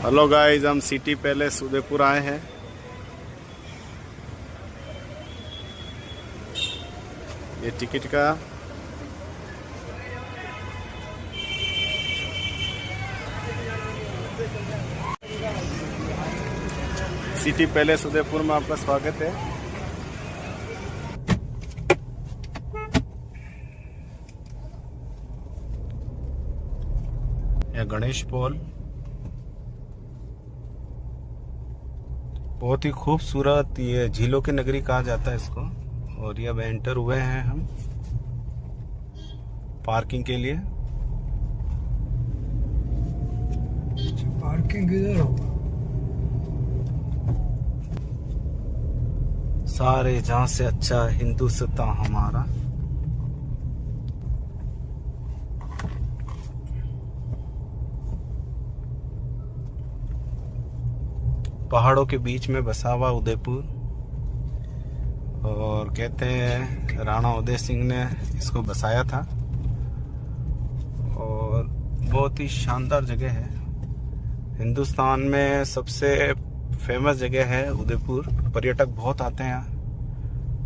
Hello guys, हम city palace Udaipur आए हैं। ये टिकट का सिटी पैलेस उदयपुर में आपका स्वागत है। यह गणेश पोल बहुत ही खूबसूरत, ये झीलों की नगरी कहा जाता है इसको। और ये अब एंटर हुए हैं हम पार्किंग के लिए। पार्किंग किधर होगा? सारे जहां से अच्छा हिंदुस्तान हमारा। पहाड़ों के बीच में बसा हुआ उदयपुर, और कहते हैं राणा उदय सिंह ने इसको बसाया था। और बहुत ही शानदार जगह है। हिंदुस्तान में सबसे फेमस जगह है उदयपुर। पर्यटक बहुत आते हैं यहाँ,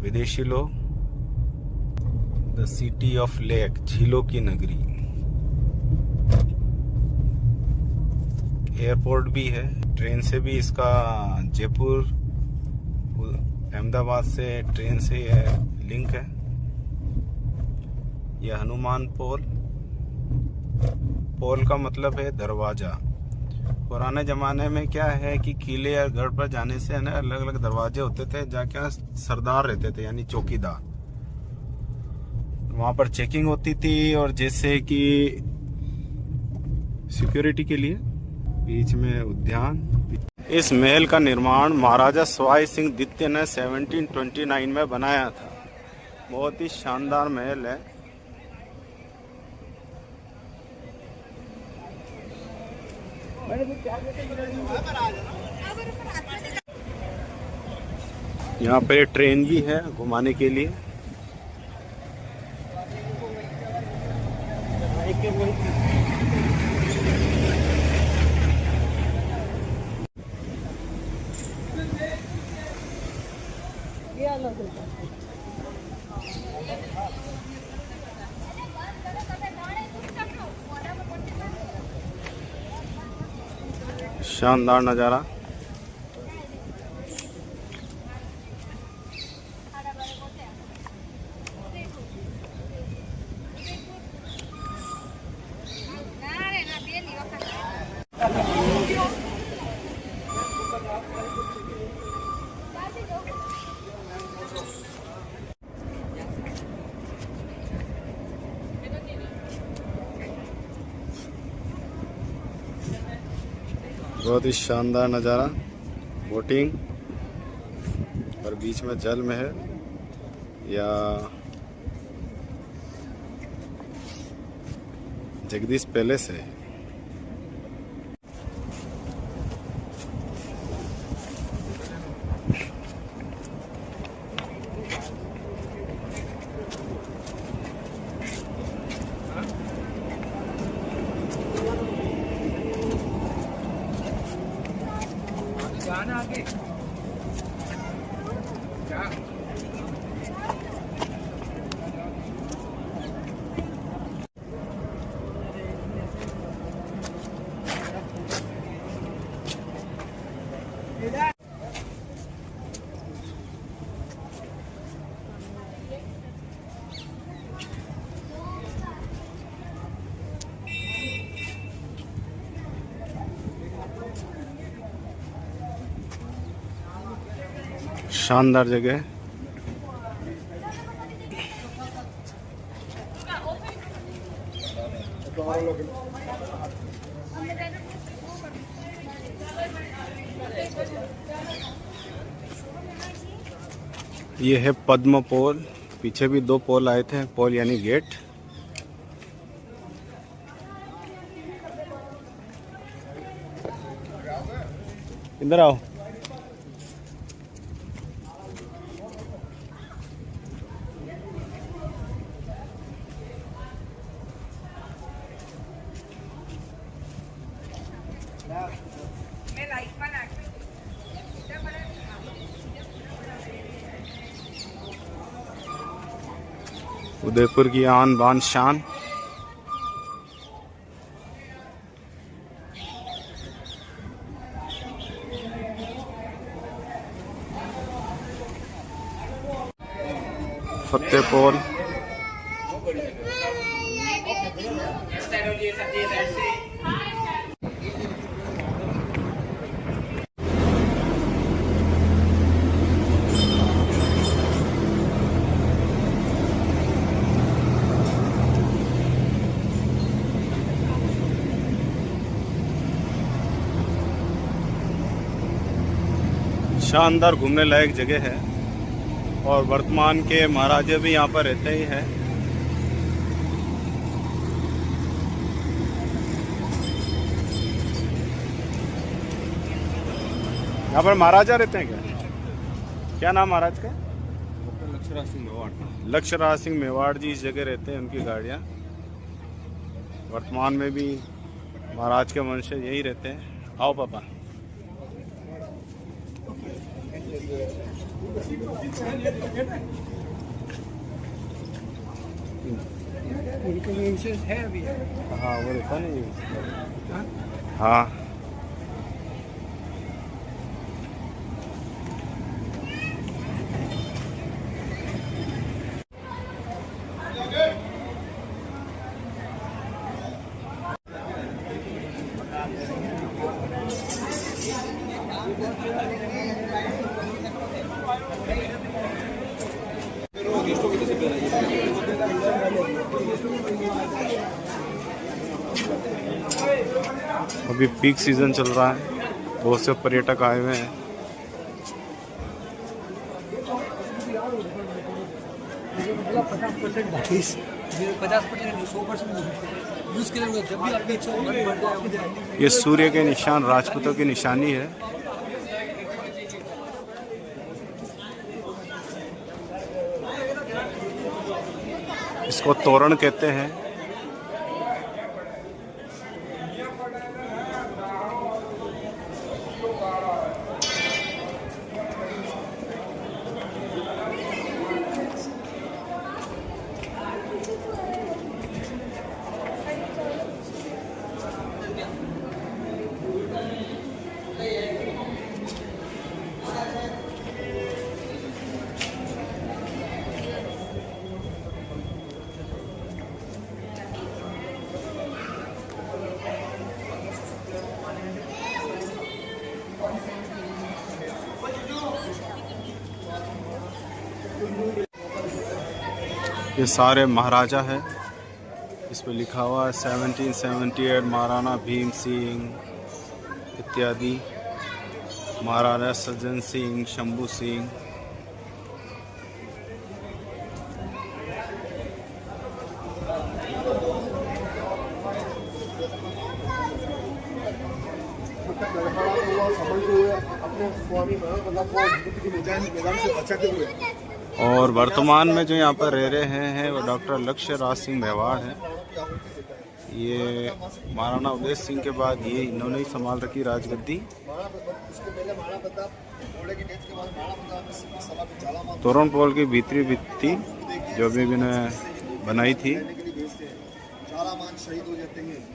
विदेशी लोग। द सिटी ऑफ लेक, झीलों की नगरी। एयरपोर्ट भी है, ट्रेन से भी इसका जयपुर अहमदाबाद से ट्रेन से यह लिंक है। यह हनुमान पोल, पोल का मतलब है दरवाजा। पुराने जमाने में क्या है कि किले या गढ़ पर जाने से है ना, अलग अलग दरवाजे होते थे, जाके सरदार रहते थे यानी चौकीदार। वहां पर चेकिंग होती थी, और जैसे कि सिक्योरिटी के लिए बीच में उद्यान। इस महल का निर्माण महाराजा सवाई सिंह द्वितीय ने 1729 में बनाया था। बहुत ही शानदार महल है। यहाँ पे ट्रेन भी है घुमाने के लिए। शानदार नज़ारा। बहुत ही शानदार नज़ारा। बोटिंग, और बीच में जल महल या जगदीश पैलेस है। आगे क्या? शानदार जगह। ये है पद्म पोल। पीछे भी दो पोल आए थे। पोल यानी गेट। इधर आओ। उदयपुर की आन बान शान। फतेहपुर शानदार घूमने लायक जगह है और वर्तमान के महाराजा भी यहाँ पर रहते ही हैं। यहाँ पर महाराजा रहते हैं क्या? क्या नाम महाराज का? लक्षराज सिंह मेवाड़। लक्षराज सिंह मेवाड़ जी इस जगह रहते हैं। उनकी गाड़ियाँ वर्तमान में भी महाराज के वंशज यही रहते हैं। आओ पापा। उनके वंशज है अभी। हाँ वो रहता नहीं। हाँ अभी पीक सीजन चल रहा है, बहुत से पर्यटक आए हुए हैं। ये सूर्य के निशान राजपूतों की निशानी है। इसको तोरण कहते हैं। ये सारे महाराजा है। इस पे लिखा हुआ है 1778 महाराणा भीम सिंह इत्यादि, महाराजा सज्जन सिंह, शंभू सिंह। और वर्तमान में जो यहाँ पर रह रहे हैं वो डॉक्टर लक्ष्यराज सिंह मेवाड़ हैं। ये महाराणा उदय सिंह के बाद ये इन्होंने ही संभाल रखी राजगद्दी। तोरण पोल की भीतरी भित्ति जो भी इन्होंने बनाई थी,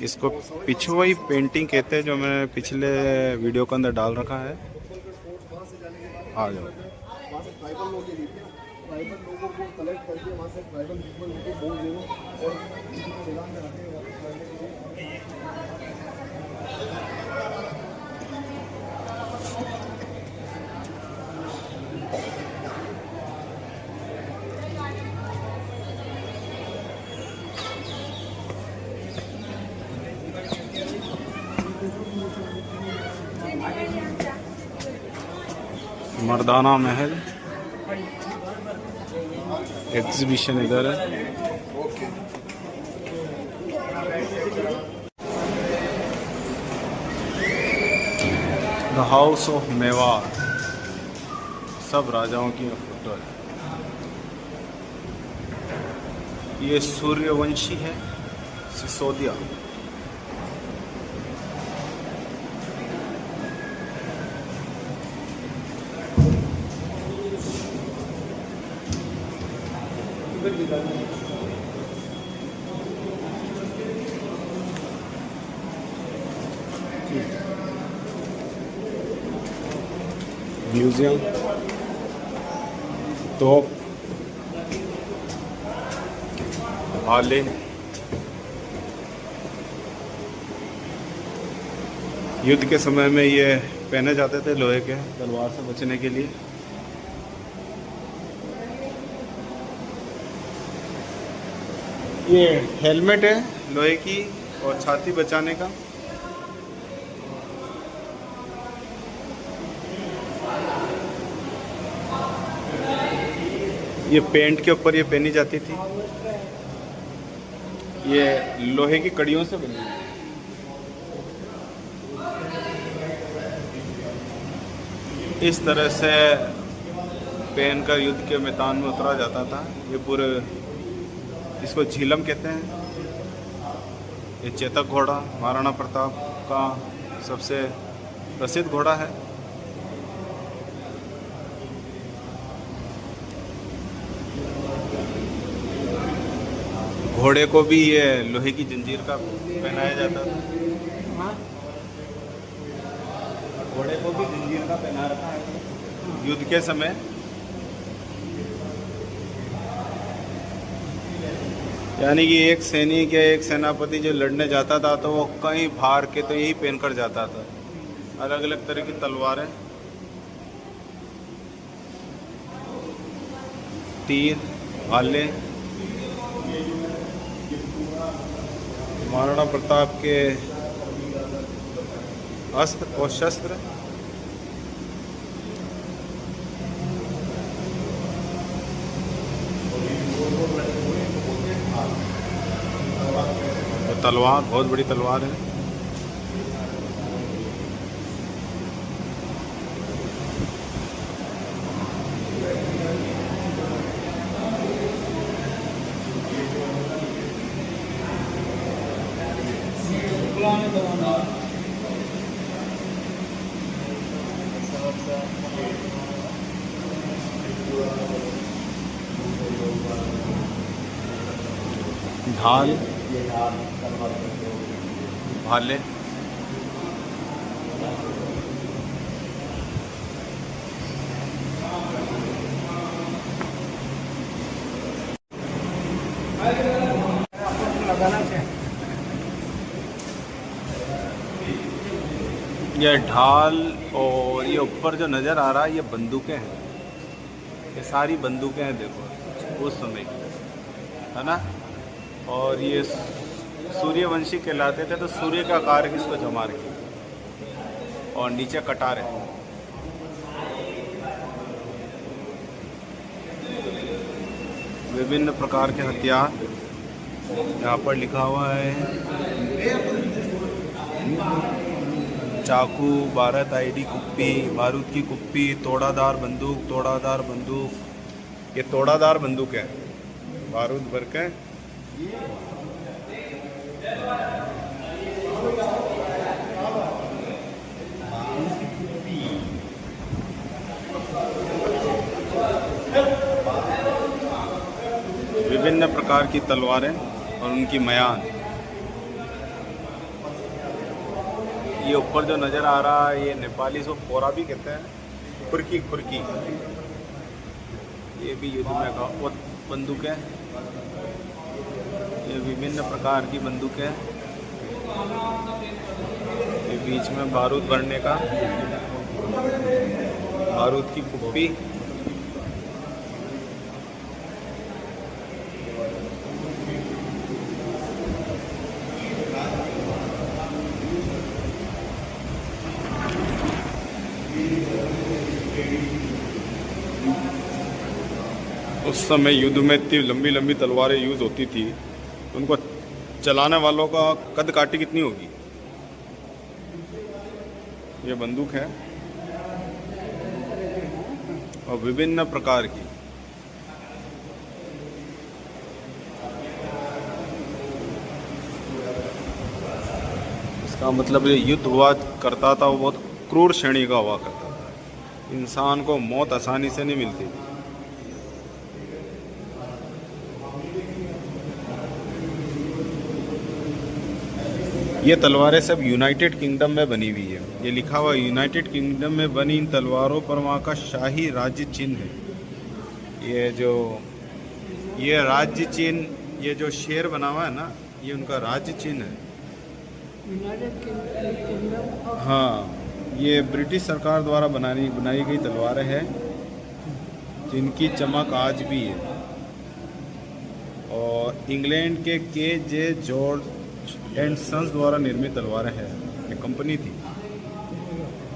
इसको पिछुई पेंटिंग कहते हैं, जो मैंने पिछले वीडियो के अंदर डाल रखा है। आ जाओ। ट्राइबल लोगों को कलेक्ट करके वहाँ से ट्राइबल पीपल उनको बोल दे और मैदान में आते हैं। मर्दाना महल एग्जीबिशन इधर है। द हाउस ऑफ मेवाड़, सब राजाओं की फोटो है। ये सूर्यवंशी है, सिसोदिया। म्यूजियम, तोप, भाले, युद्ध के समय में ये पहने जाते थे लोहे के, तलवार से बचने के लिए। ये हेलमेट है लोहे की और छाती बचाने का। ये पेंट के ऊपर ये पहनी जाती थी। ये लोहे की कड़ियों से बनी है। इस तरह से पहनकर युद्ध के मैदान में उतरा जाता था। ये पूरे, इसको झीलम कहते हैं। ये चेतक घोड़ा महाराणा प्रताप का सबसे प्रसिद्ध घोड़ा है। घोड़े को भी ये लोहे की जंजीर का पहनाया जाता था। घोड़े को भी जंजीर का पहना रखा है युद्ध के समय। यानी कि एक सैनिक या एक सेनापति जो लड़ने जाता था तो वो कहीं भार के तो यही पहनकर जाता था। अलग अलग तरह की तलवारें, तीर, भाले, महाराणा प्रताप के अस्त्र और शस्त्र। तलवार, बहुत बड़ी तलवार है। ढाल, भाले, ये ढाल और ये ऊपर जो नज़र आ रहा है ये बंदूकें हैं। ये सारी बंदूकें हैं, देखो उस समय की, है ना। और ये सूर्यवंशी कहलाते थे, तो सूर्य का आकार इसको जमा रखी। और नीचे कटार है। विभिन्न प्रकार के हथियार यहाँ पर लिखा हुआ है। चाकू, भारत आईडी कुप्पी, बारूद की कुप्पी, तोड़ादार बंदूक, तोड़ादार बंदूक। ये तोड़ादार बंदूक है, बारूद भर के। विभिन्न प्रकार की तलवारें और उनकी मयान। ये ऊपर जो नज़र आ रहा है ये नेपाली से पोरा भी कहते हैं, खुरकी खुरकी। ये भी युद्ध में का बंदूक है। ये विभिन्न प्रकार की बंदूक है। ये बीच में बारूद भरने का, बारूद की कुप्पी। उस समय युद्ध में इतनी लंबी लंबी तलवारें यूज़ होती थी, उनको चलाने वालों का कद काठी कितनी होगी। ये बंदूक है और विभिन्न प्रकार की। इसका मतलब ये युद्ध हुआ करता था वो बहुत क्रूर श्रेणी का हुआ करता था। इंसान को मौत आसानी से नहीं मिलती थी। ये तलवारें सब यूनाइटेड किंगडम में बनी हुई है। ये लिखा हुआ यूनाइटेड किंगडम में बनी इन तलवारों पर वहाँ का शाही राज्य चिन्ह है। ये राज्य चिन्ह, ये जो शेर बना हुआ है ना, ये उनका राज्य चिन्ह है। United kingdom. हाँ, ये ब्रिटिश सरकार द्वारा बनाई गई तलवारें हैं जिनकी चमक आज भी है। और इंग्लैंड के जे जॉर्ज एंड सन्स द्वारा निर्मित तलवारें हैं। ये कंपनी थी,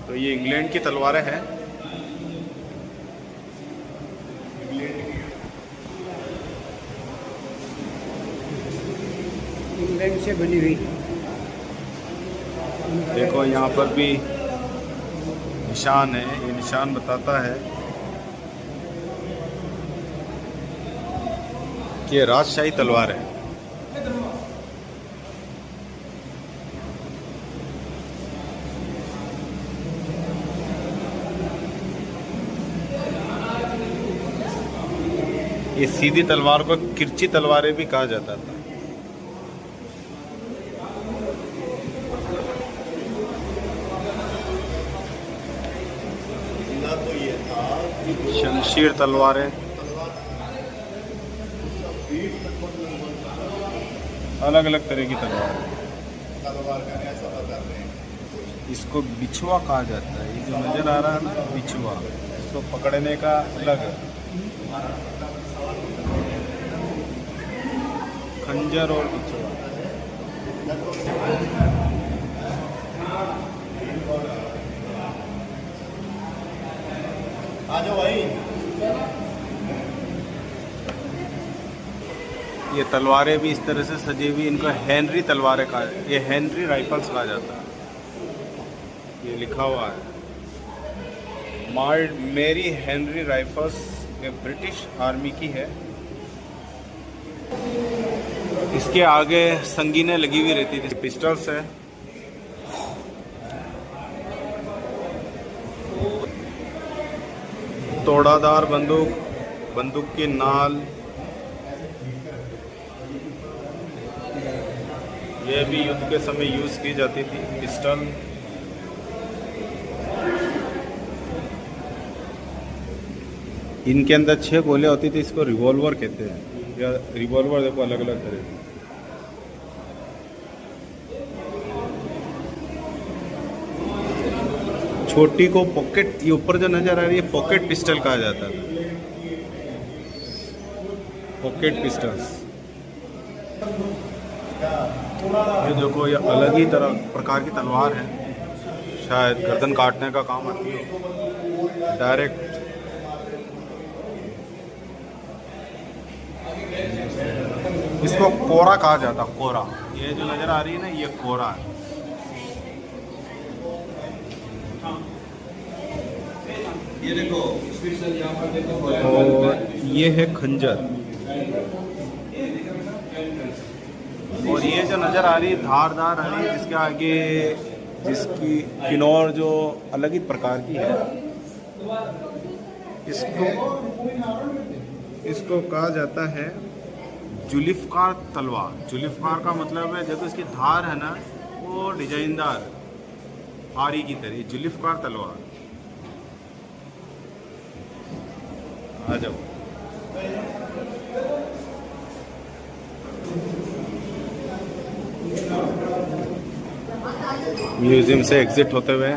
तो ये इंग्लैंड की तलवारें हैं। इंग्लैंड से बनी हुई। देखो यहाँ पर भी निशान है। ये निशान बताता है कि ये राजशाही तलवार है। ये सीधी तलवार को किरची तलवारें भी कहा जाता था। शमशीर तलवारें, अलग अलग तरह की तलवार। इसको बिछुआ कहा जाता है। ये जो नजर आ रहा है ना, बिछुआ, इसको पकड़ने का अलग है। खंजर और बिछुआ। आ जाओ भाई। ये तलवारें भी इस तरह से सजी हुई, इनको हेनरी तलवारें कहा, ये हेनरी राइफल्स कहा जाता है। ये लिखा हुआ है मेरी हेनरी राइफल्स, ये ब्रिटिश आर्मी की है। इसके आगे संगीनें लगी हुई रहती थी। पिस्टल्स है। तोड़ादार बंदूक, बंदूक की नाल, यह भी युद्ध के समय यूज की जाती थी। पिस्टल, इनके अंदर 6 गोले होती थी। इसको रिवॉल्वर कहते हैं। या रिवॉल्वर देखो अलग अलग तरह के। छोटी को पॉकेट, ये ऊपर जो नजर आ रही है पॉकेट पिस्टल कहा जाता है। Pocket pistols. ये देखो, ये अलग ही तरह प्रकार की तलवार है। शायद गर्दन काटने का काम आती है डायरेक्ट। इसको कोरा कहा जाता, कोरा। ये जो नजर आ रही है ना, ये कोरा है। ये देखो, और ये है खंजर। और ये जो नजर आ रही है धारदार आ रही है, जिसके आगे जिसकी किनौर जो अलग ही प्रकार की है, इसको कहा जाता है जुल्फकार तलवार। जुल्फकार का मतलब है देखो, इसकी धार है ना वो डिजाइनदार आरी की तरह। जुल्फकार तलवार। आ जाओ। म्यूजियम से एग्जिट होते हुए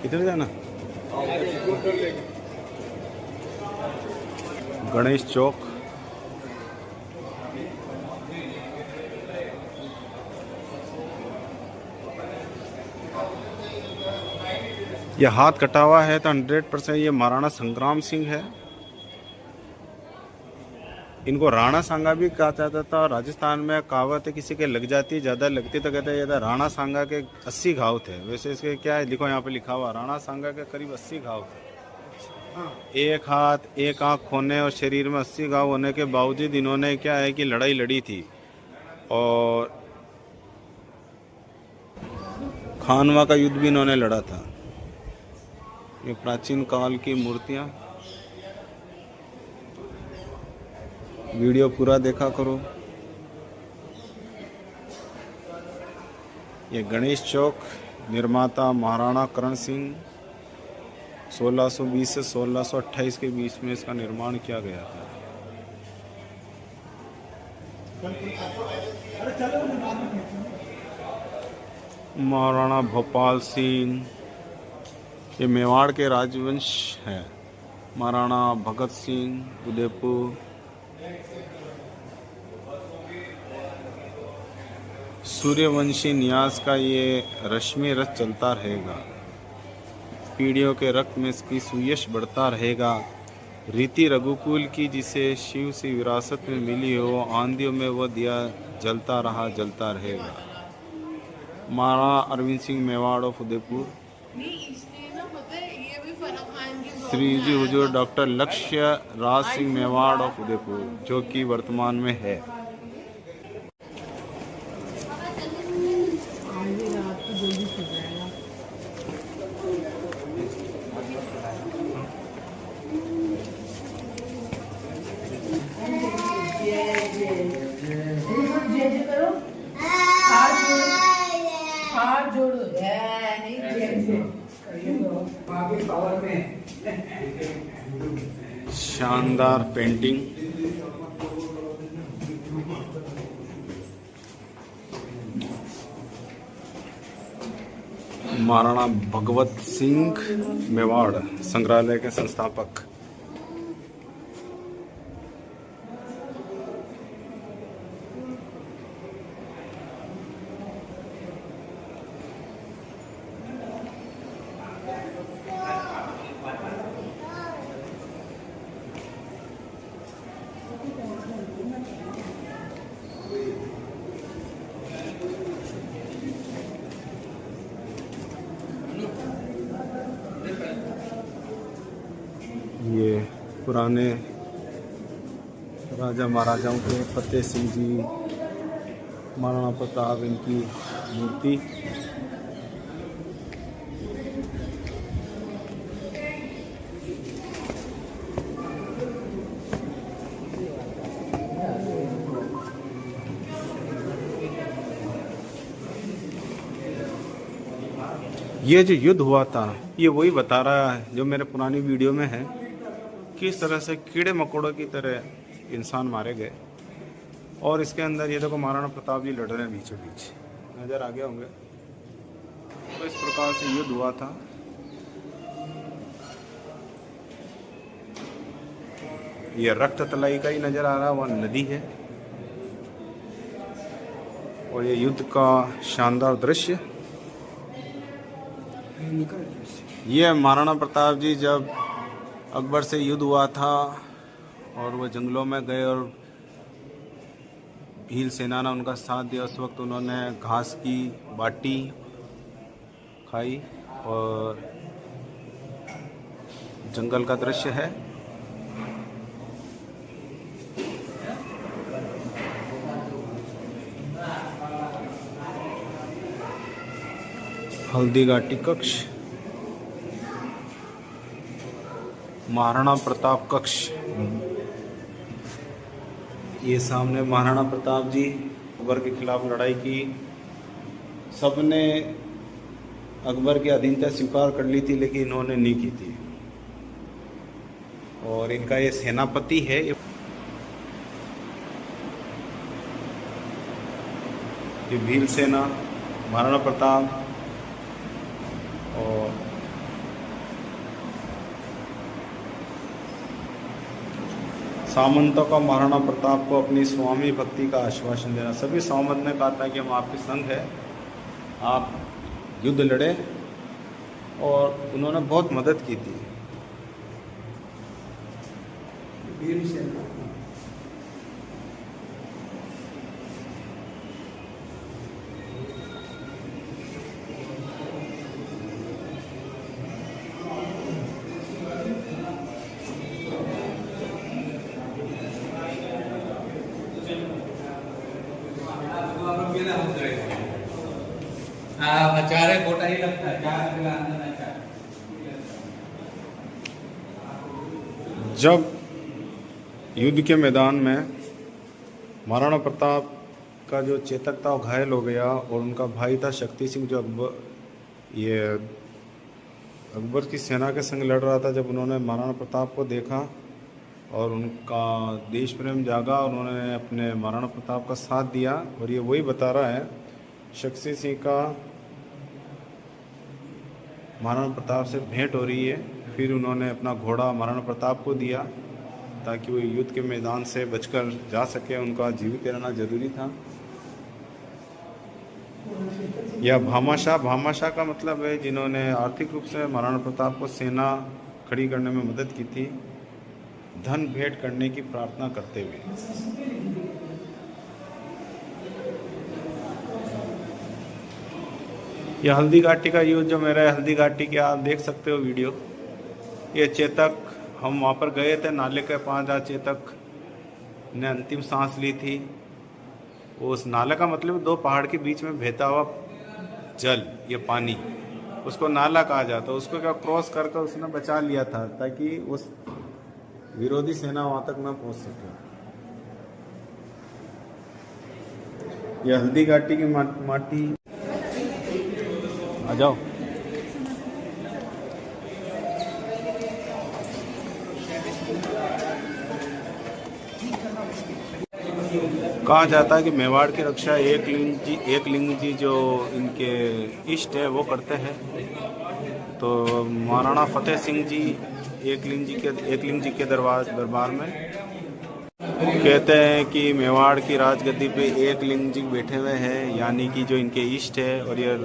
इधर जाना। गणेश चौक। यह हाथ कटा हुआ है तो 100% ये महाराणा संग्राम सिंह है। इनको राणा सांगा भी कहा जाता था। राजस्थान में कहावत है, किसी के लग जाती ज़्यादा लगती तो कहते हैं राणा सांगा के 80 घाव थे। वैसे इसके क्या है, देखो यहाँ पे लिखा हुआ, राणा सांगा के करीब 80 घाव थे। एक हाथ एक आंख खोने और शरीर में 80 घाव होने के बावजूद इन्होंने क्या है कि लड़ाई लड़ी थी। और खानवा का युद्ध भी इन्होंने लड़ा था। ये प्राचीन काल की मूर्तियाँ। वीडियो पूरा देखा करो। ये गणेश चौक, निर्माता महाराणा करण सिंह, 1620 से 1628 के बीच में इसका निर्माण किया गया था। महाराणा भोपाल सिंह, ये मेवाड़ के राजवंश है। महाराणा भगत सिंह उदयपुर, सूर्यवंशी न्यास का ये रश्मि रथ चलता रहेगा। पीढ़ियों के रक्त में इसकी सुयश बढ़ता रहेगा। रीति रघुकुल की जिसे शिव से विरासत में मिली हो, आंधियों में वह दिया जलता रहा, जलता रहेगा। Maharana Arvind Singh Mewar of Udaipur, Shri ji Hazur doctor लक्ष्य राज सिंह मेवाड़ ऑफ उदयपुर, जो कि वर्तमान में है। हाथ जोड़ो शानदार पेंटिंग। महाराणा भगवत सिंह मेवाड़ संग्रहालय के संस्थापक। ये पुराने राजा महाराजाओं के फतेह सिंह जी, महाराणा प्रताप, इनकी मूर्ति। ये जो युद्ध हुआ था, ये वही बता रहा है जो मेरे पुरानी वीडियो में है, किस तरह से कीड़े मकोड़ों की तरह इंसान मारे गए। और इसके अंदर ये देखो महाराणा प्रताप जी लड़ रहे हैं बीचों बीच, नजर आ गए होंगे। तो इस प्रकार से युद्ध हुआ था। ये रक्त तलाई का ही नजर आ रहा, वह नदी है। और ये युद्ध का शानदार दृश्य। ये महाराणा प्रताप जी जब अकबर से युद्ध हुआ था और वो जंगलों में गए और भील सेना ने उनका साथ दिया, उस वक्त उन्होंने घास की बाटी खाई और जंगल का दृश्य है। हल्दी घाटी कक्ष, महाराणा प्रताप कक्ष। ये सामने महाराणा प्रताप जी अकबर के खिलाफ लड़ाई की। सबने अकबर की अधीनता स्वीकार कर ली थी, लेकिन इन्होंने नहीं की थी। और इनका ये सेनापति है, ये भील सेना, महाराणा प्रताप। और सामंतों का महाराणा प्रताप को अपनी स्वामी भक्ति का आश्वासन देना। सभी सामंत ने कहा था कि हम आपके संग हैं, आप युद्ध लड़े, और उन्होंने बहुत मदद की थी। चारे खोटा ही लगता है। जब युद्ध के मैदान में महाराणा प्रताप का जो चेतक था वो घायल हो गया और उनका भाई था शक्ति सिंह जो अकबर की सेना के संग लड़ रहा था। जब उन्होंने महाराणा प्रताप को देखा और उनका देश प्रेम जागा और उन्होंने अपने महाराणा प्रताप का साथ दिया। और ये वही बता रहा है, शक्ति सिंह का महाराणा प्रताप से भेंट हो रही है। फिर उन्होंने अपना घोड़ा महाराणा प्रताप को दिया ताकि वो युद्ध के मैदान से बचकर जा सके, उनका जीवित रहना जरूरी था। यह भामाशाह का मतलब है जिन्होंने आर्थिक रूप से महाराणा प्रताप को सेना खड़ी करने में मदद की थी, धन भेंट करने की प्रार्थना करते हुए। यह हल्दी घाटी का युद्ध जो मेरा हल्दी घाटी के आप देख सकते हो वीडियो। ये चेतक, हम वहाँ पर गए थे, नाले के पास जहाँ चेतक ने अंतिम सांस ली थी। उस नाले का मतलब दो पहाड़ के बीच में बहता हुआ जल, ये पानी, उसको नाला कहा जाता है। उसको क्या क्रॉस करके उसने बचा लिया था ताकि उस विरोधी सेना वहां तक न पहुंच सके। यह हल्दी घाटी की माटी। आ जाओ। कहा जाता है कि मेवाड़ की रक्षा एकलिंग जी जो इनके इष्ट है वो करते हैं। तो महाराणा फतेह सिंह जी एकलिंग जी के दरबार में कहते हैं कि मेवाड़ की राजगद्दी पे एकलिंग जी बैठे हुए हैं, यानी कि जो इनके इष्ट है। और ये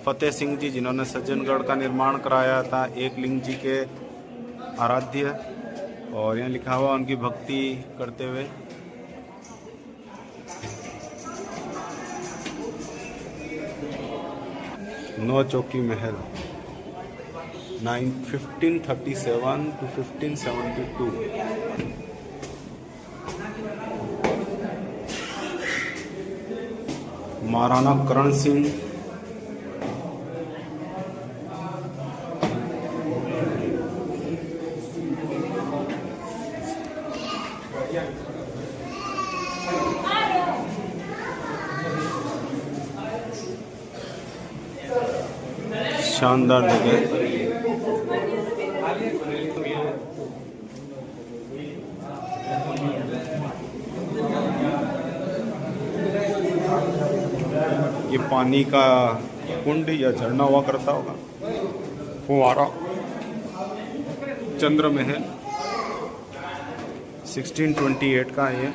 फतेह सिंह जी जिन्होंने सज्जनगढ़ का निर्माण कराया था, एकलिंग जी के आराध्य। और यहाँ लिखा हुआ उनकी भक्ति करते हुए। नौ चौकी महल 1537 to 1572। महाराणा करण सिंह, शानदार जगह। ये पानी का कुंड या झरना हुआ करता होगा, फुवारा। चंद्र महल 1628 का है ये।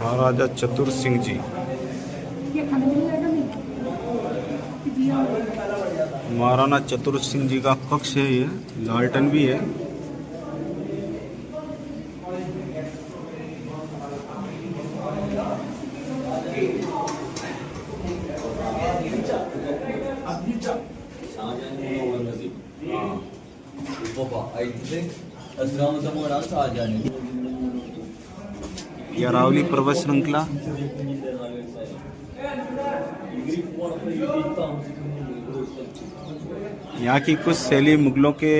महाराजा चतुर सिंह जी, महाराणा चतुर सिंह जी का कक्ष है ये, लालटन भी है। ये अरावली पर्वत श्रृंखला। यहाँ की कुछ शैली मुगलों के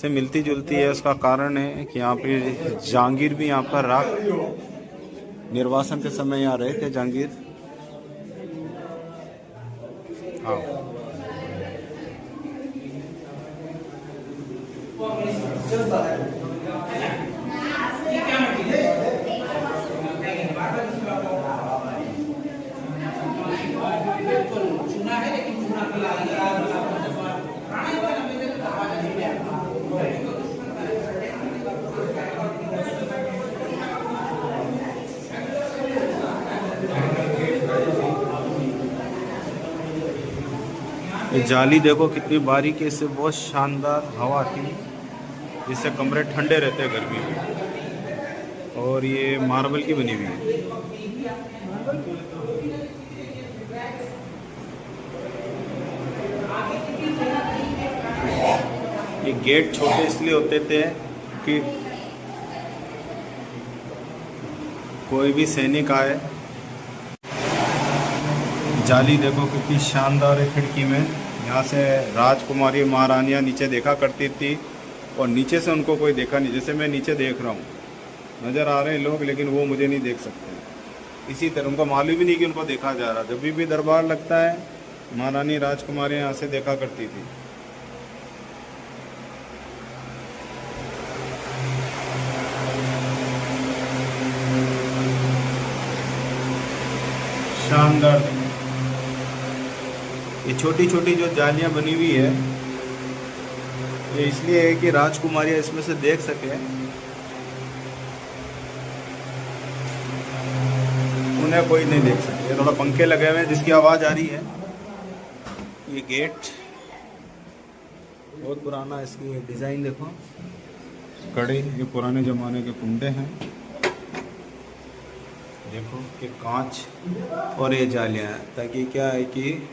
से मिलती जुलती है। उसका कारण है कि यहाँ पे जहांगीर भी यहाँ पर राग निर्वासन के समय यहाँ रहे थे जहांगीर। हाँ, ये जाली देखो कितनी बारीकी से, बहुत शानदार हवा आती है जिससे कमरे ठंडे रहते हैं गर्मी में। और ये मार्बल की बनी हुई है। ये गेट छोटे इसलिए होते थे कि कोई भी सैनिक आए। जाली देखो कितनी शानदार है खिड़की में। यहाँ से राजकुमारी महारानियाँ नीचे देखा करती थी और नीचे से उनको कोई देखा नहीं। जैसे मैं नीचे देख रहा हूँ, नज़र आ रहे हैं लोग, लेकिन वो मुझे नहीं देख सकते। इसी तरह उनको मालूम भी नहीं कि उनको देखा जा रहा। जब भी दरबार लगता है, महारानी राजकुमारी यहाँ से देखा करती थी। शानदार। ये छोटी छोटी जो जालियां बनी हुई है, ये इसलिए है कि राजकुमारियां इसमें से देख सके, उन्हें कोई नहीं देख सके। थोड़ा पंखे लगे हुए हैं जिसकी आवाज़ आ रही है। ये गेट बहुत पुराना, इसकी डिज़ाइन देखो, कड़े, ये पुराने ज़माने के कुंडे हैं देखो, कि कांच और ये जालियाँ, ताकि क्या है कि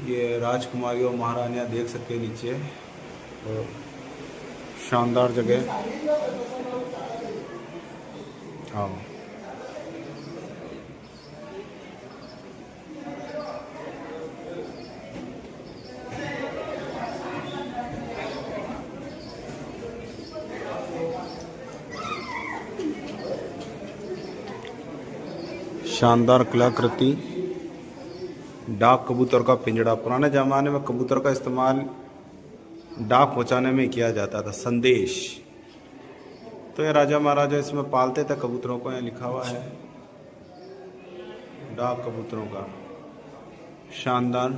ये राजकुमारी और महारानियाँ देख सके नीचे। और शानदार जगह। हाँ, शानदार कलाकृति। डाक कबूतर का पिंजड़ा। पुराने ज़माने में कबूतर का इस्तेमाल डाक पहुंचाने में किया जाता था, संदेश। तो ये राजा महाराजा इसमें पालते थे कबूतरों को। यहाँ लिखा हुआ है डाक कबूतरों का। शानदार।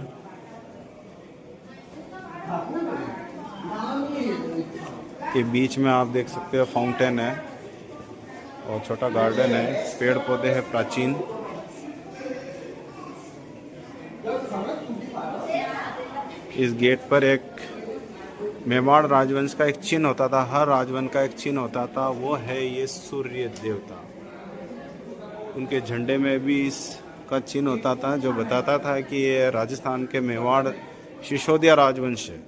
ये बीच में आप देख सकते हो फाउंटेन है और छोटा गार्डन है, पेड़ पौधे हैं प्राचीन। इस गेट पर एक मेवाड़ राजवंश का एक चिन्ह होता था, हर राजवंश का एक चिन्ह होता था, वो है ये सूर्य देवता। उनके झंडे में भी इसका चिन्ह होता था, जो बताता था कि ये राजस्थान के मेवाड़ सिसोदिया राजवंश है।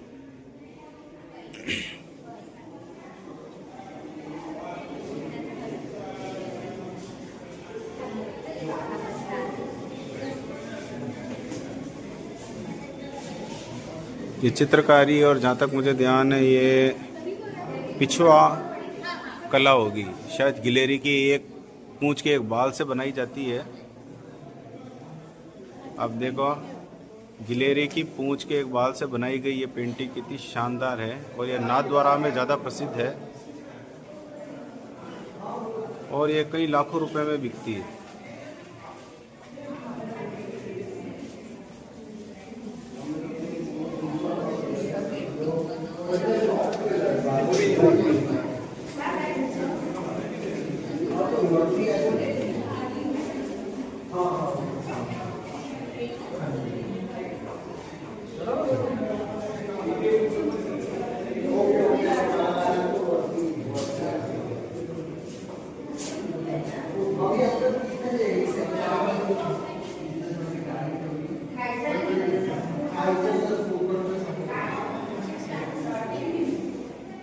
ये चित्रकारी, और जहाँ तक मुझे ध्यान है ये पिछुआ कला होगी, शायद गिलेरी की एक पूंछ के एक बाल से बनाई जाती है। अब देखो, गिलेरी की पूंछ के एक बाल से बनाई गई ये पेंटिंग कितनी शानदार है, और ये नाथद्वारा में ज़्यादा प्रसिद्ध है और ये कई लाखों रुपए में बिकती है।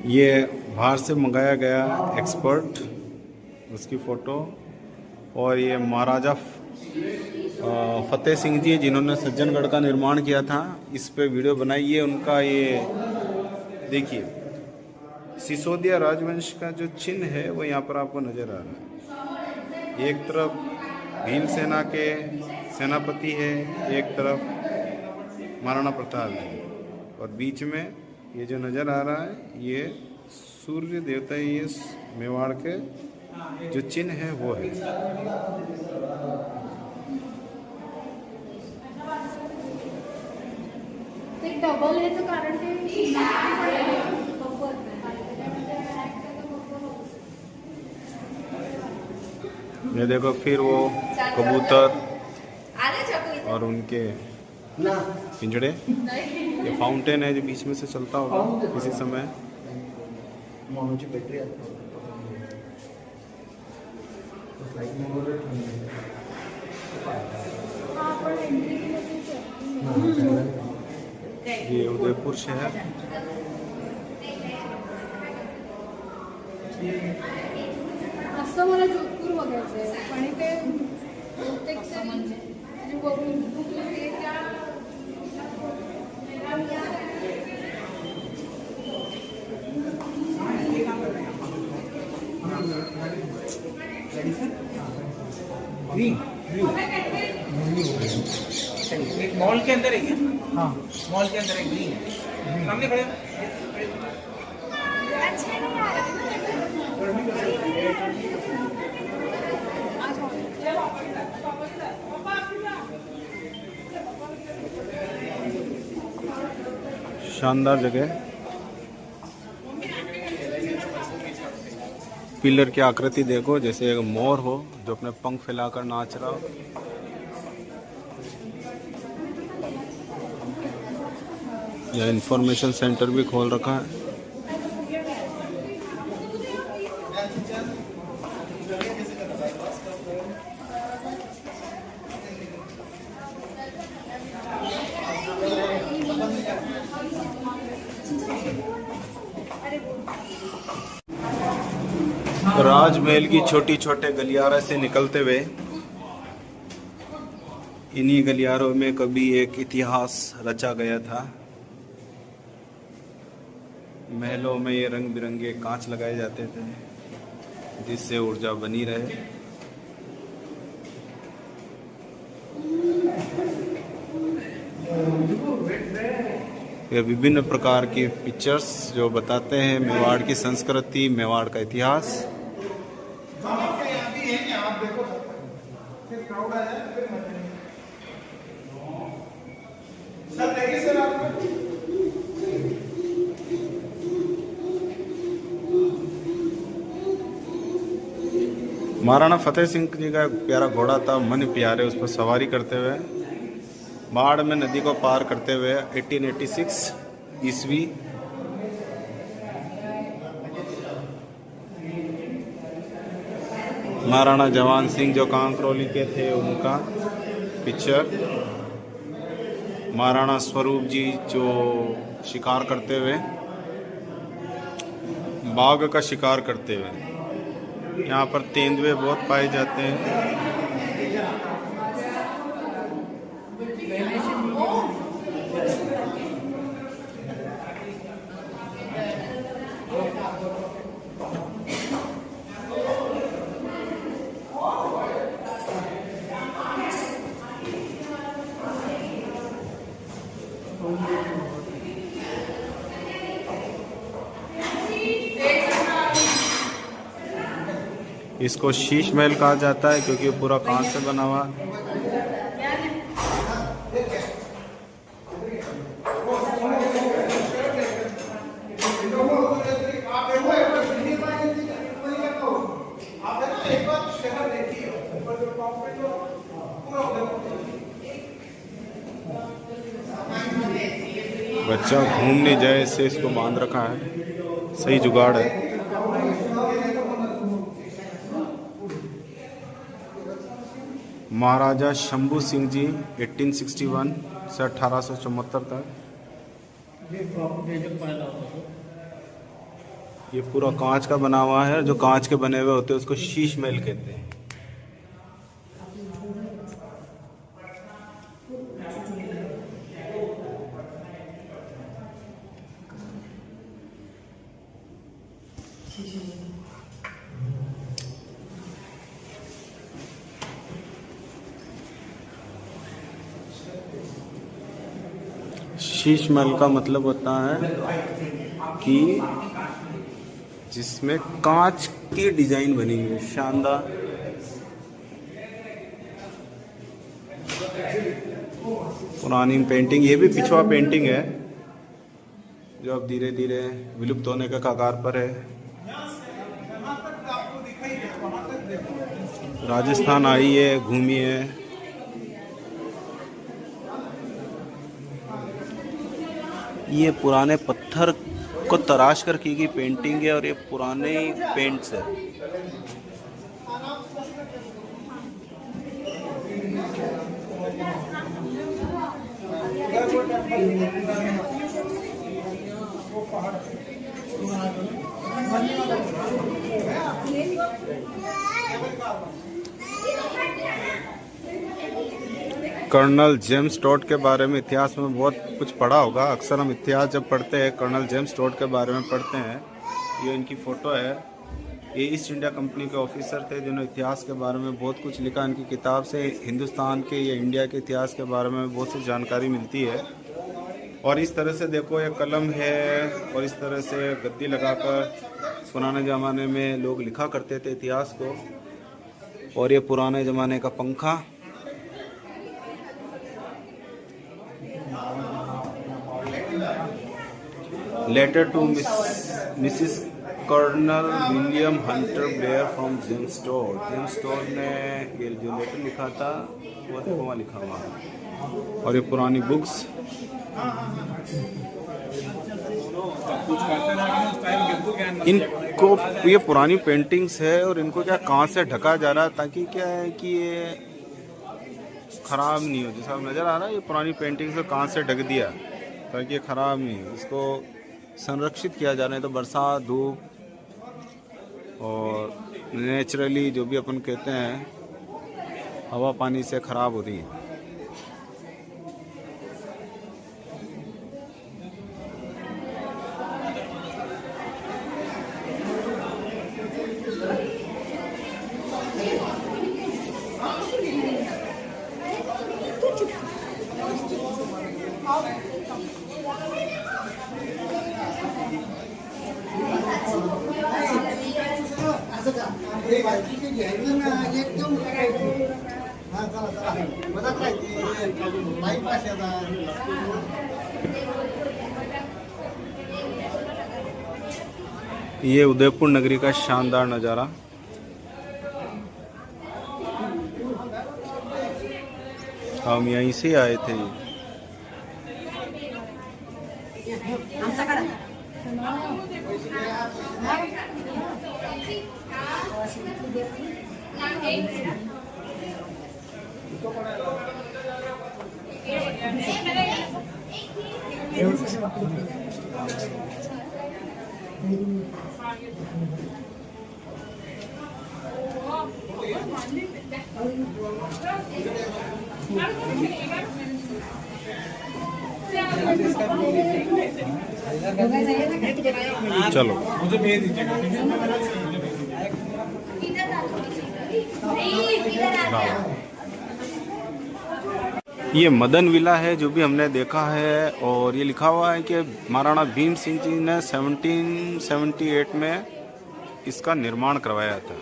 ये बाहर से मंगाया गया एक्सपर्ट, उसकी फ़ोटो। और ये महाराजा फतेह सिंह जी जिन्होंने सज्जनगढ़ का निर्माण किया था, इस पे वीडियो बनाई है उनका। ये देखिए, सिसोदिया राजवंश का जो चिन्ह है वो यहाँ पर आपको नज़र आ रहा है। एक तरफ भील सेना के सेनापति है, एक तरफ महाराणा प्रताप है, और बीच में ये जो नज़र आ रहा है ये सूर्य देवता, ये मेवाड़ के जो चिन्ह है वो है। डबल याचं कारण ते ये देखो, फिर वो कबूतर और उनके पिंजड़े। ये फाउंटेन है जो बीच में से चलता होगा किसी समय। ये उदयपुर शहर। असं मला जोधपूर बघायचंय, पण ते बहुतेक म्हणजे बघून ग्रीन एक मॉल के अंदर है क्या? हाँ मॉल के अंदर है ग्रीन सामने खड़े हो। शानदार जगह। पिलर की आकृति देखो, जैसे एक मोर हो जो अपने पंख फैलाकर नाच रहा हो। यह इंफॉर्मेशन सेंटर भी खोल रखा है। राजमहल की छोटी छोटे गलियारे से निकलते हुए, इन्हीं गलियारों में कभी एक इतिहास रचा गया था। महलों में ये रंग बिरंगे कांच लगाए जाते थे जिससे ऊर्जा बनी रहे। ये विभिन्न प्रकार की पिक्चर्स जो बताते हैं मेवाड़ की संस्कृति, मेवाड़ का इतिहास। महाराणा फतेह सिंह जी का प्यारा घोड़ा था मन प्यारे, उस पर सवारी करते हुए बाढ़ में नदी को पार करते हुए 1886 ईस्वी महाराणा जवान सिंह जो कांकरोली के थे उनका पिक्चर। महाराणा स्वरूप जी जो शिकार करते हुए, बाघ का शिकार करते हुए। यहाँ पर तेंदुए बहुत पाए जाते हैं। इसको शीश महल कहा जाता है क्योंकि पूरा कांच से बना हुआ। बच्चा घूम नहीं जाए इससे इसको बांध रखा है, सही जुगाड़ है। महाराजा शंभू सिंह जी 1861 से 1874 तक। ये पूरा कांच का बना हुआ है, जो कांच के बने हुए होते हैं उसको शीश महल कहते हैं। शीश महल का मतलब होता है कि जिसमें कांच की डिजाइन बनी हुई है, शानदार। पुरानी पेंटिंग, ये भी पिछवा पेंटिंग है जो अब धीरे धीरे विलुप्त होने के कगार पर है। राजस्थान आइए, घूमिए। ये पुराने पत्थर को तराश कर की गई पेंटिंग है और ये पुराने पेंट्स है। कर्नल जेम्स टॉड के बारे में इतिहास में बहुत कुछ पढ़ा होगा। अक्सर हम इतिहास जब पढ़ते हैं कर्नल जेम्स टॉड के बारे में पढ़ते हैं। ये इनकी फ़ोटो है। ये ईस्ट इंडिया कंपनी के ऑफिसर थे जिन्होंने इतिहास के बारे में बहुत कुछ लिखा। इनकी किताब से हिंदुस्तान के या इंडिया के इतिहास के बारे में बहुत सी जानकारी मिलती है। और इस तरह से देखो ये कलम है और इस तरह से गद्दी लगाकर पुराने ज़माने में लोग लिखा करते थे इतिहास को। और ये पुराने ज़माने का पंखा, letter to Mrs colonel William Hunter Blair from James Tod. James Tod ने ये जो लेटर लिखा था वो देखो वहाँ लिखा हुआ है। और ये पुरानी बुक्स, इनको ये पुरानी पेंटिंग्स है और इनको क्या कांच से ढका जा रहा है ताकि क्या है कि ये खराब नहीं हो। जैसा नज़र आ रहा है ये पुरानी पेंटिंग्स को कांच से ढक दिया ताकि ये खराब नहीं हो। इसको संरक्षित किया जा रहा है। तो बरसात, धूप और नेचुरली जो भी अपन कहते हैं हवा पानी से ख़राब होती है। ये उदयपुर नगरी का शानदार नज़ारा। हम यहीं से आए थे। चलो मुझे भेज दीजिएगा। ये मदन विला है जो भी हमने देखा है। और ये लिखा हुआ है कि महाराणा भीम सिंह जी ने 1778 में इसका निर्माण करवाया था।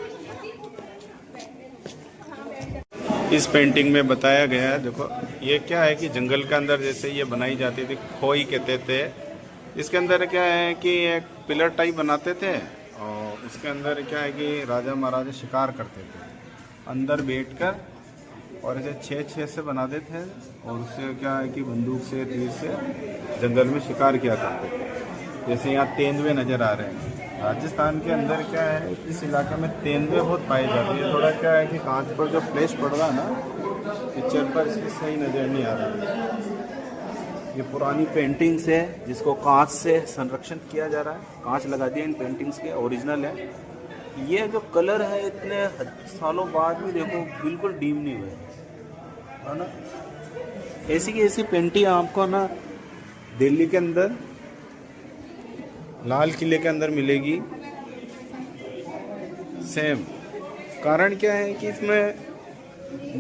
इस पेंटिंग में बताया गया है, देखो ये क्या है कि जंगल के अंदर जैसे ये बनाई जाती थी, खोई कहते थे। इसके अंदर क्या है कि एक पिलर टाइप बनाते थे और उसके अंदर क्या है कि राजा महाराजा शिकार करते थे अंदर बैठकर, और ऐसे 6-6 से बनाते थे और उससे क्या है कि बंदूक से, तीर से जंगल में शिकार किया करते थे। जैसे यहाँ तेंदुए नज़र आ रहे हैं। राजस्थान के अंदर क्या है, इस इलाके में तेंदुए बहुत पाए जाते हैं। थोड़ा क्या है कि कांच पर जो फ्लैश पड़ रहा है ना पिक्चर पर, इसकी सही नज़र नहीं आ रहा। ये पुरानी पेंटिंग्स है जिसको कांच से संरक्षण किया जा रहा है। कांच लगा दिया इन पेंटिंग्स के, ओरिजिनल है। ये जो कलर है इतने सालों बाद भी देखो बिल्कुल डीम नहीं हुए है ना। ऐसी की ऐसी पेंटिंग आपको ना दिल्ली के अंदर लाल किले के अंदर मिलेगी सेम। कारण क्या है कि इसमें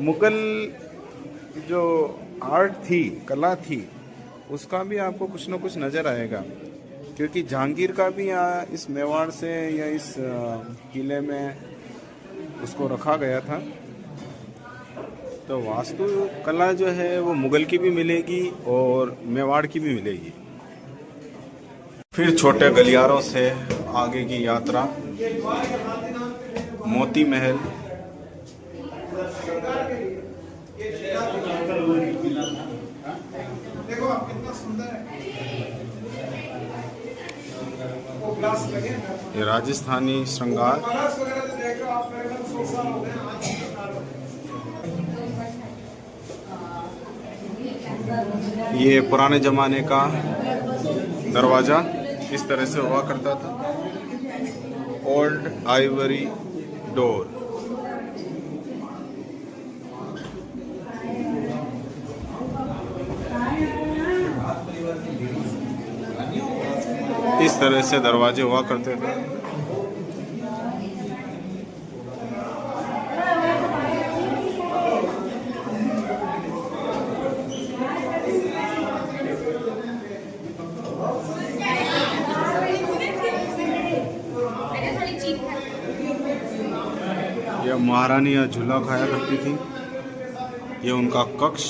मुगल जो आर्ट थी, कला थी, उसका भी आपको कुछ ना कुछ नज़र आएगा। क्योंकि जहांगीर का भी यहाँ इस मेवाड़ से या इस किले में उसको रखा गया था। तो वास्तु कला जो है वो मुगल की भी मिलेगी और मेवाड़ की भी मिलेगी। फिर छोटे गलियारों से आगे की यात्रा, मोती महल, ये राजस्थानी श्रृंगार, ये पुराने जमाने का दरवाजा इस तरह से हुआ करता था, ओल्ड आइवरी डोर। इस तरह से दरवाजे हुआ करते थे। महारानी यहाँ झूला खाया करती थी। ये उनका कक्ष।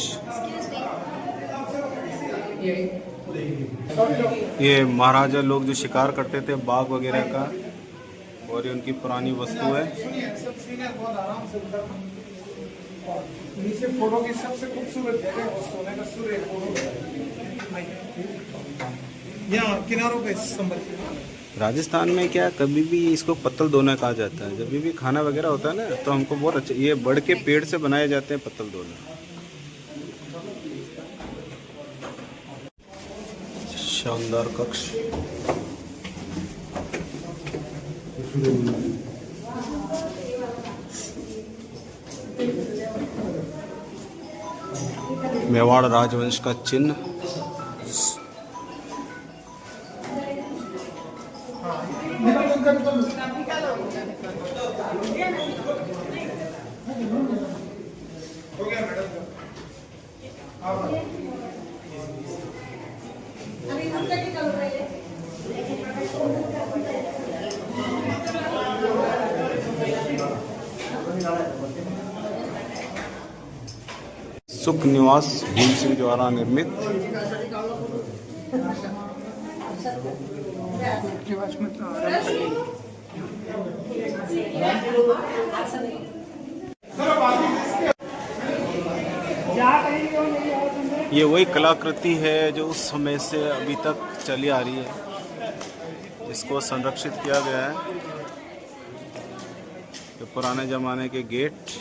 ये महाराजा लोग जो शिकार करते थे बाघ वगैरह का, और ये उनकी पुरानी वस्तु है। नीचे फोटो की सबसे खूबसूरत जगह है सोने का सूर्य यहाँ किनारों पे संबल। राजस्थान में क्या कभी भी इसको पत्तल दोना कहा जाता है। जब भी खाना वगैरह होता है ना तो हमको बहुत अच्छा, ये बड़ के पेड़ से बनाए जाते हैं पत्तल दोना। शानदार कक्ष। मेवाड़ राजवंश का चिन्ह। सुख निवास भीम सिंह द्वारा निर्मित। ये वही कलाकृति है जो उस समय से अभी तक चली आ रही है, जिसको संरक्षित किया गया है। तो पुराने ज़माने के गेट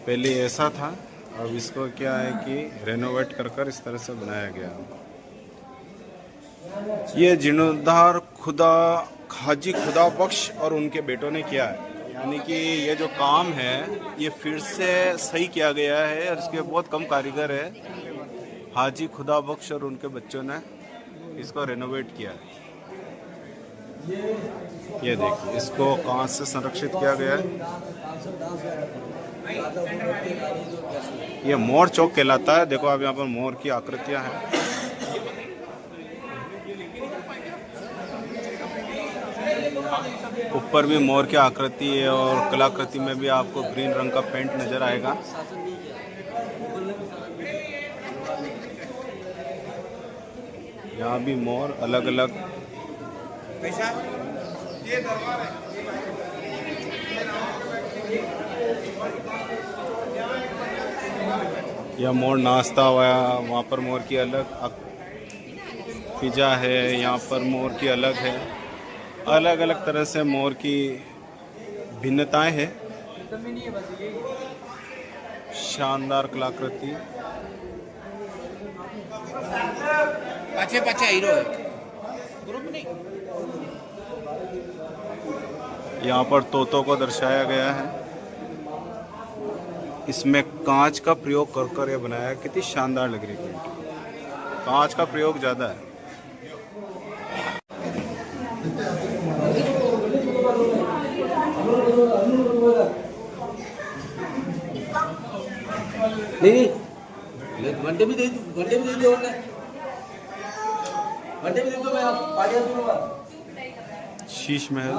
पहले ऐसा था, अब इसको क्या है कि रेनोवेट कर इस तरह से बनाया गया। ये जीर्णोद्धार खुदा हाजी खुदा बख्श और उनके बेटों ने किया है, यानी कि ये जो काम है ये फिर से सही किया गया है और इसके बहुत कम कारीगर है। हाजी खुदा बख्श और उनके बच्चों ने इसको रेनोवेट किया है। ये देखिए, इसको कांच से संरक्षित किया गया है। ये मोर चौक कहलाता है। देखो आप यहाँ पर मोर की आकृतियां हैं। ऊपर भी मोर की आकृति है और कलाकृति में भी आपको ग्रीन रंग का पेंट नजर आएगा। यहाँ भी मोर अलग अलग। यह मोर नाचता हुआ, वहाँ पर मोर की अलग फिजा है, यहाँ पर मोर की अलग है। अलग अलग तरह से मोर की भिन्नताएं हैं। शानदार कलाकृति। पचे पचे हीरो है ग्रुप नहीं। यहाँ पर तोतों को दर्शाया गया है। इसमें कांच का प्रयोग कर ये बनाया है। कितनी शानदार लग रही है। कांच का प्रयोग ज़्यादा है। नहीं घंटे भी दे दो, घंटे भी दे दो, घंटे भी दे दो। मैं पार्टी दूंगा। शीश महल।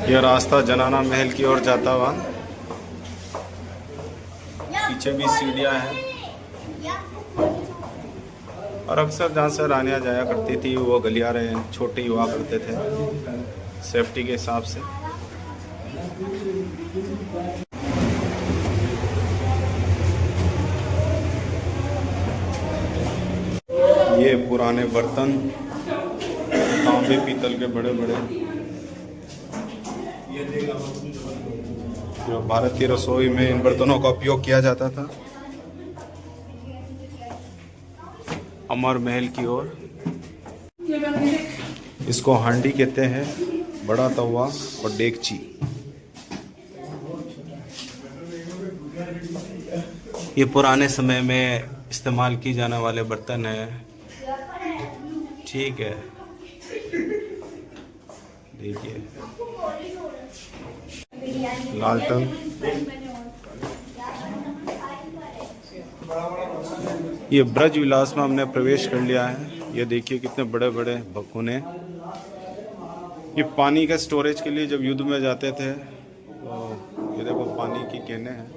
यह रास्ता जनाना महल की ओर जाता हुआ। पीछे भी सीढ़ियां हैं और अक्सर जहाँ से रानियां जाया करती थी वो गलियारे छोटे ही हुआ करते थे सेफ्टी के हिसाब से। ये पुराने बर्तन, तांबे पीतल के बड़े बड़े, जो भारतीय रसोई में इन बर्तनों का उपयोग किया जाता था। अमर महल की ओर। इसको हांडी कहते हैं, बड़ा तवा और डेगची। ये पुराने समय में इस्तेमाल की जाने वाले बर्तन है। ठीक है, देखिए लालटन। ये ब्रज विलास में हमने प्रवेश कर लिया है। ये देखिए कितने बड़े बड़े भगुने। ये पानी का स्टोरेज के लिए जब युद्ध में जाते थे तो ये देखो पानी की कैने हैं।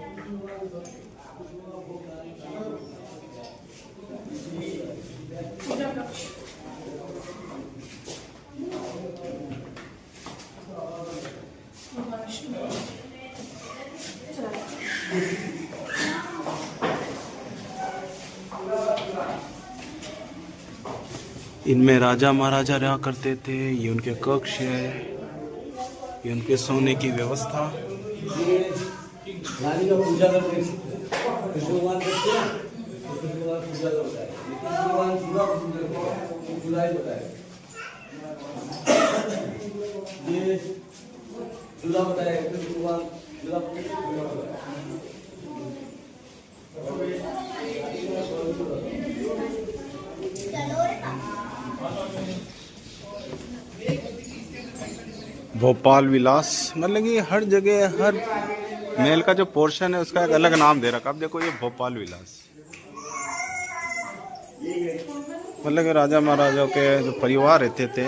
इनमें राजा महाराजा रहा करते थे। ये उनके कक्ष है, ये उनके सोने की व्यवस्था। नारी का पूजा करते हैं, कृष्ण भगवान करते हैं, कृष्ण भगवान पूजा करता है, कृष्ण भगवान पूजा पूजा ही बताए। ये चूल्हा बताया, कृष्ण भगवान चूल्हा बताया। भोपाल विलास, मतलब कि हर जगह हर महल का जो पोर्शन है उसका एक अलग नाम दे रखा। अब देखो ये भोपाल विलास, मतलब कि राजा महाराजाओं के जो परिवार रहते थे।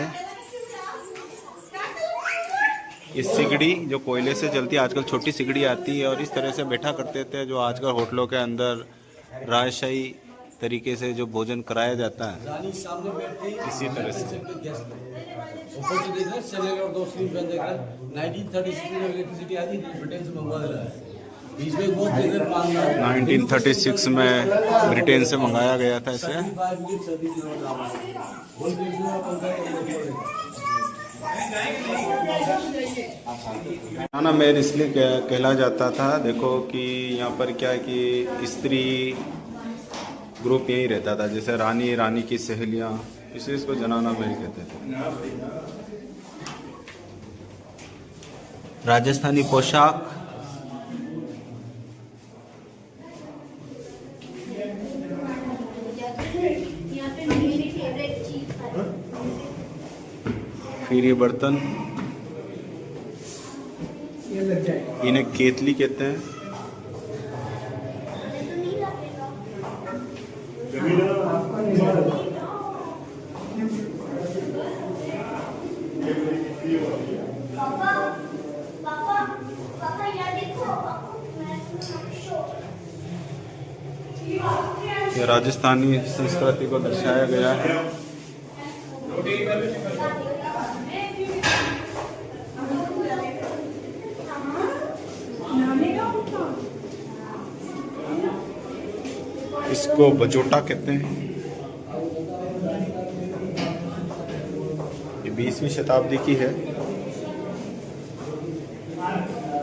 ये सिगड़ी जो कोयले से चलती है, आजकल छोटी सिगड़ी आती है और इस तरह से बैठा करते थे, जो आजकल होटलों के अंदर राजशाही तरीके से जो भोजन कराया जाता है, रानी सामने बैठती है, इसी तरह से। ऊपर से देख रहे हैं, सेलर और दो स्क्रीन फैन देख रहे हैं। 1936 में इलेक्ट्रिसिटी आई थी, ब्रिटेन से मंगवा रहा है। बीच में बहुत देर 1936 में ब्रिटेन से मंगाया गया था इसे। ना महल इसलिए कहला जाता था, देखो कि यहाँ पर क्या है कि स्त्री ग्रुप यही रहता था, जैसे रानी, रानी की सहेलियाँ, इसलिए इसको जनाना महल कहते थे। राजस्थानी पोशाक, फिर ये बर्तन, इन्हें केतली कहते हैं। ये राजस्थानी संस्कृति को दर्शाया गया है। इसको बजोटा कहते हैं। ये 20वीं शताब्दी की है।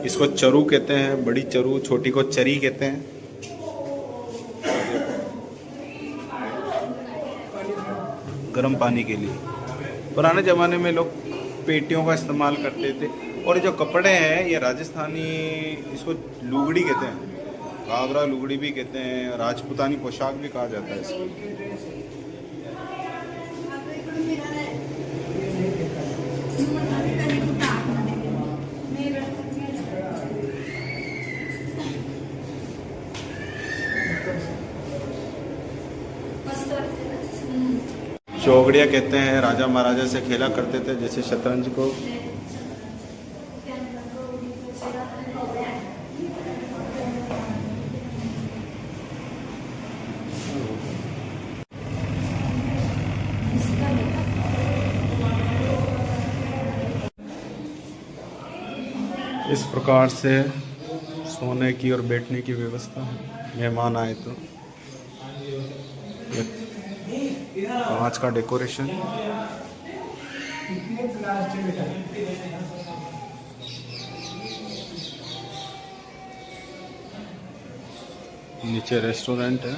इसको चरू कहते हैं, बड़ी चरू, छोटी को चरी कहते हैं। गर्म पानी के लिए पुराने ज़माने में लोग पेटियों का इस्तेमाल करते थे। और ये जो कपड़े हैं ये राजस्थानी, इसको लुगड़ी कहते हैं, घाघरा लुगड़ी भी कहते हैं, राजपूतानी पोशाक भी कहा जाता है इसको। चौगड़िया कहते हैं, राजा महाराजा से खेला करते थे, जैसे शतरंज को। इस प्रकार से सोने की और बैठने की व्यवस्था है। मेहमान आए तो कांच का डेकोरेशन। नीचे रेस्टोरेंट है।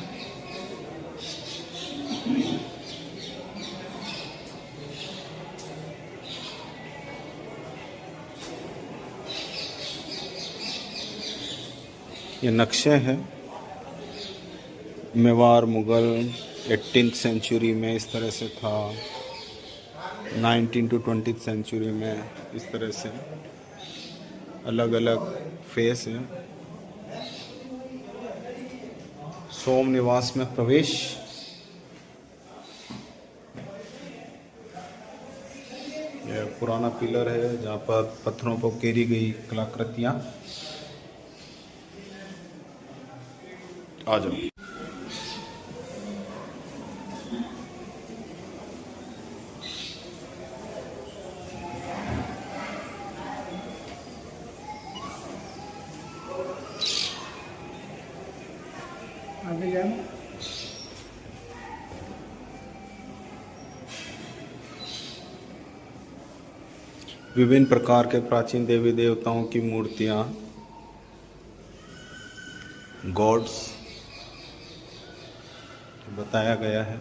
ये नक्शे हैं। मेवाड़ मुगल 18th सेंचुरी में इस तरह से था, 19th to 20th सेंचुरी में इस तरह से अलग अलग फेस हैं। सोम निवास में प्रवेश। पुराना पिलर है जहाँ पर पत्थरों पर उकेरी गई कलाकृतियाँ। आ जाओ। आगे जाना। विभिन्न प्रकार के प्राचीन देवी देवताओं की मूर्तियां, गॉड्स बताया गया है।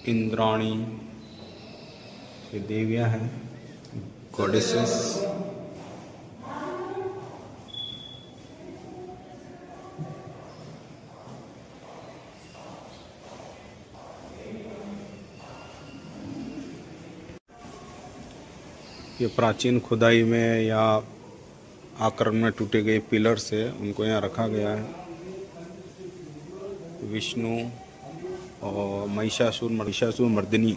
इंद्राणी ये देवियां हैं, गॉडेसेस। ये प्राचीन खुदाई में या आक्रमण में टूटे गए पिलर से उनको यहाँ रखा गया है। विष्णु और महिषासुर मर्दिनी।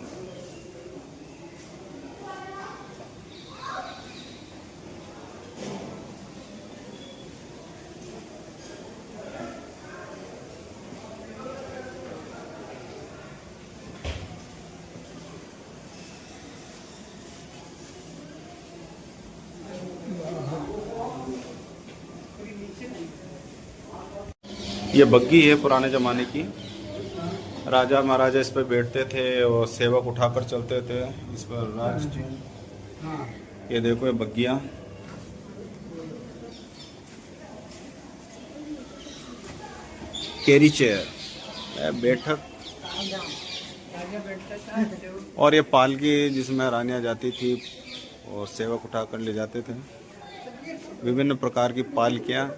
ये बग्गी है पुराने ज़माने की। राजा महाराजा इस पर बैठते थे और सेवक उठाकर चलते थे इस पर राज। ये देखो ये बग्गियाँ। कैरी चेयर बैठक। और ये पालकी जिसमें रानियाँ जाती थी और सेवक उठाकर ले जाते थे। विभिन्न प्रकार की पालकियाँ।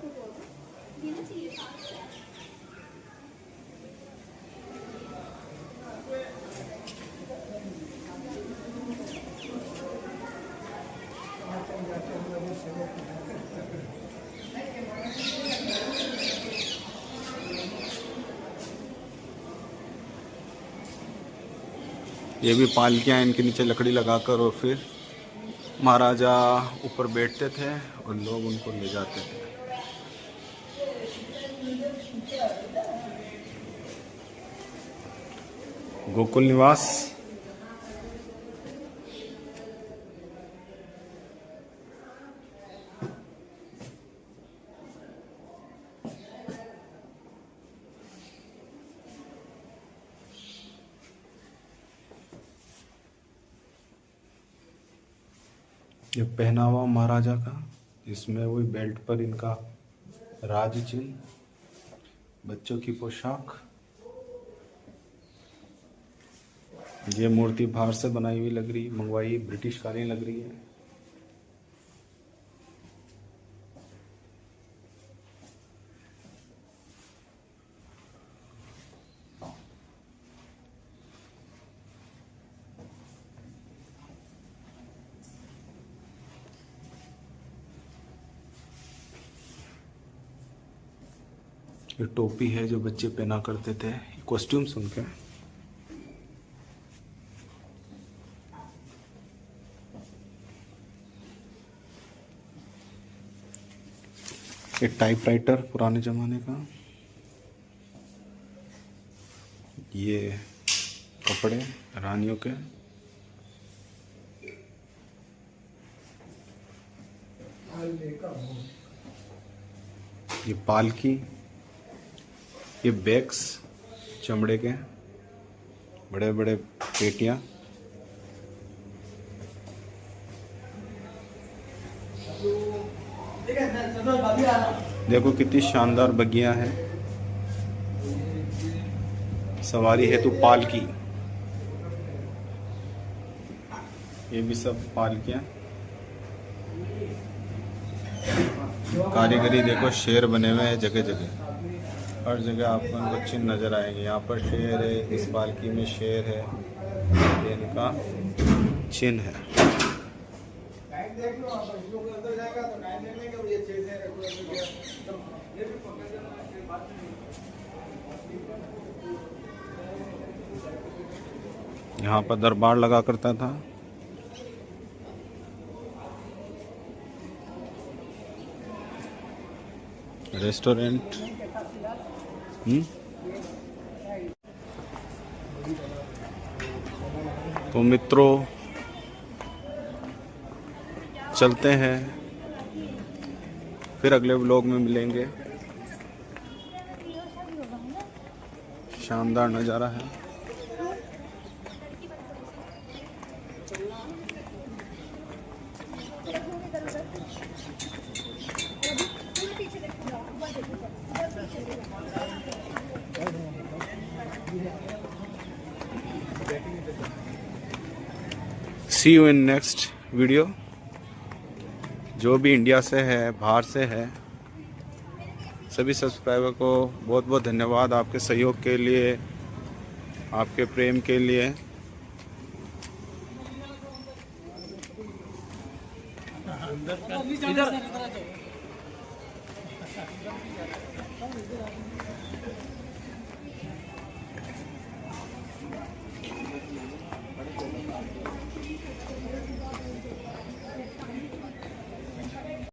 ये भी पालकियाँ, इनके नीचे लकड़ी लगाकर और फिर महाराजा ऊपर बैठते थे और लोग उनको ले जाते थे। गोकुल निवास। ये पहनावा महाराजा का, इसमें वही बेल्ट पर इनका राज चिन्ह। बच्चों की पोशाक। ये मूर्ति बाहर से बनाई हुई लग रही, मंगवाई, ब्रिटिश कालीन लग रही है। ये टोपी है जो बच्चे पहना करते थे, कॉस्ट्यूम्स उनके। ये टाइपराइटर पुराने जमाने का। ये कपड़े रानियों के। ये पालकी। ये बैग्स चमड़े के, बड़े बड़े पेटियां। देखो कितनी शानदार बग्गियां हैं। सवारी हेतु पालकी। ये भी सब पालकियां। कारीगरी देखो, शेर बने हुए हैं जगह जगह। हर जगह आपको इनको चिन्ह नजर आएंगे। यहाँ पर शेर है, इस पालकी में शेर है, ये इनका चिन्ह है। यहाँ पर दरबार लगा करता था। रेस्टोरेंट। तो मित्रों चलते हैं, फिर अगले व्लॉग में मिलेंगे। शानदार नज़ारा है। सी यू इन नेक्स्ट वीडियो। जो भी इंडिया से है, बाहर से है, सभी सब्सक्राइबर को बहुत बहुत धन्यवाद आपके सहयोग के लिए, आपके प्रेम के लिए। इधर